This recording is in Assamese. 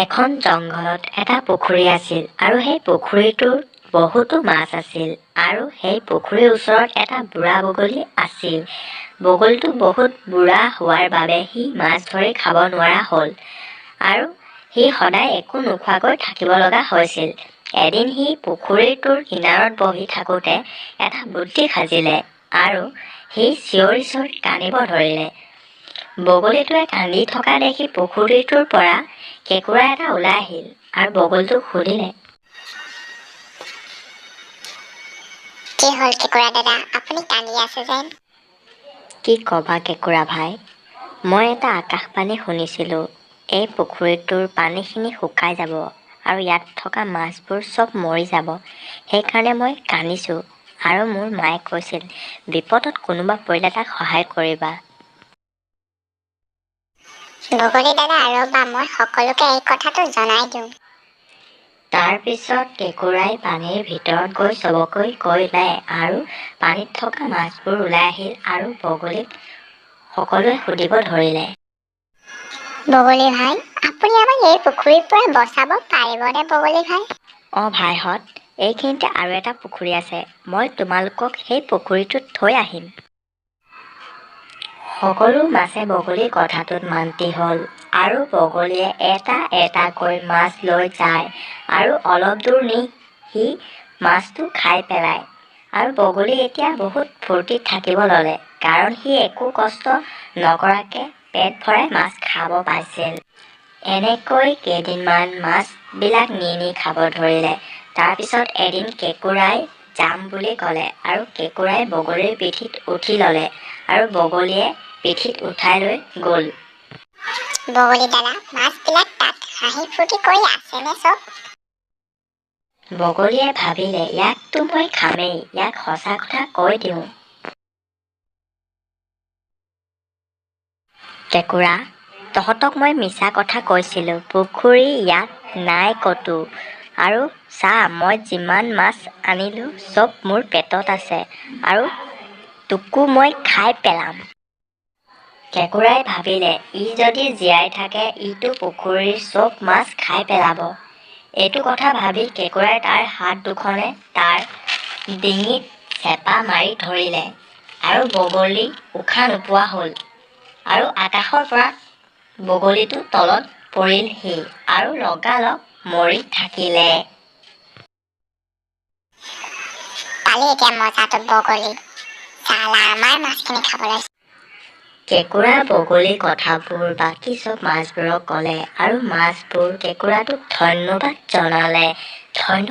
এখন জংঘলত এটা পুখুৰী আছিল আৰু সেই পুখুৰীটোত বহুতো মাছ আছিল আৰু সেই পুখুৰীৰ ওচৰত এটা বুঢ়া বগলী আছিল। বগলীটো বহুত বুঢ়া হোৱাৰ বাবে সি মাছ ধৰি খাব নোৱাৰা হ'ল আৰু সি সদায় একো নোখোৱাকৈ থাকিব লগা হৈছিল। এদিন সি পুখুৰীটোৰ কিনাৰত বহি থাকোঁতে এটা বুদ্ধি সাজিলে আৰু সি চিঞৰি চিঞৰি কান্দিব ধৰিলে। বগলীটোৱে কান্দি থকা দেখি পুখুৰীটোৰ পৰা কেঁকুৰা এটা ওলাই আহিল আৰু বগলীটোক সুধিলে, কি হ'ল কেঁকুৰা দাদা, আপুনি কান্দি আছে যেন? কি ক'বা কেঁকুৰা ভাই, মই এটা আকাশবাণী শুনিছিলোঁ। এই পুখুৰীটোৰ পানীখিনি শুকাই যাব আৰু ইয়াত থকা মাছবোৰ চব মৰি যাব। সেইকাৰণে মই কান্দিছোঁ আৰু মোৰ মায়ে কৈছিল, বিপদত কোনোবা পৰিলে তাক সহায় কৰিবা। বগলী দাদা ৰ'বা, মই সকলোকে এই কথাটো জনাই দিওঁ। তাৰপিছত কেঁকুৰাই পানীৰ ভিতৰত গৈ চবকৈ ক'লে আৰু পানীত থকা মাছবোৰ ওলাই আহিল আৰু বগলীক সকলোৱে সুধিব ধৰিলে, বগলী ভাই, আপুনি আমাক এই পুখুৰীৰ পৰা বচাব পাৰিবনে বগলী ভাই? অঁ ভাইহঁত, এইখিনিতে আৰু এটা পুখুৰী আছে, মই তোমালোকক সেই পুখুৰীটোত থৈ আহিম। সকলো মাছে বগলীৰ কথাটোত মান্তি হ'ল আৰু বগলীয়ে এটা এটাকৈ মাছ লৈ যায় আৰু অলপ দূৰ নি সি মাছটো খাই পেলায়। আৰু বগলী এতিয়া বহুত ফূৰ্তিত থাকিব ল'লে, কাৰণ সি একো কষ্ট নকৰাকৈ পেট ভৰাই মাছ খাব পাইছিল। এনেকৈ কেইদিনমান মাছবিলাক নি খাব ধৰিলে। তাৰপিছত এদিন কেঁকুৰাই যাম বুলি ক'লে আৰু কেঁকুৰাই বগলীৰ পিঠিত উঠি ল'লে আৰু বগলীয়ে পিঠিত উঠাই লৈ গ'ল। বগলী দাদা, মাছবিলাক তাত হাঁহি ফূৰ্তি কৰি আছেনে চব? বগলীয়ে ভাবিলে, ইয়াকতো মই খামেই, ইয়াক সঁচা কথা কৈ দিওঁ। কেঁকুৰা, তহঁতক মই মিছা কথা কৈছিলোঁ, পুখুৰী ইয়াত নাই ক'তো। আৰু চা, মই যিমান মাছ আনিলোঁ চব মোৰ পেটত আছে আৰু তোকো মই খাই পেলাম। কেঁকুৰাই ভাবিলে, ই যদি জীয়াই থাকে ইটো পুখুৰীৰ চব মাছ খাই পেলাব। এইটো কথা ভাবি কেঁকুৰাই তাৰ হাত দুখনে তাৰ ডিঙিত চেপা মাৰি ধৰিলে আৰু বগলী উশাহ নোপোৱা হ'ল আৰু আকাশৰ পৰা বগলীটো তলত পৰিলহি আৰু লগালগ মৰি থাকিলে। পালি এতিয়া মজাটো বগলী, চালা আমাৰ মাছখিনি খাবলৈ। কেঁকুৰা বগলীৰ কথাবোৰ বাকী চব মাছবোৰক ক'লে আৰু মাছবোৰ কেঁকুৰাটোক ধন্যবাদ জনালে।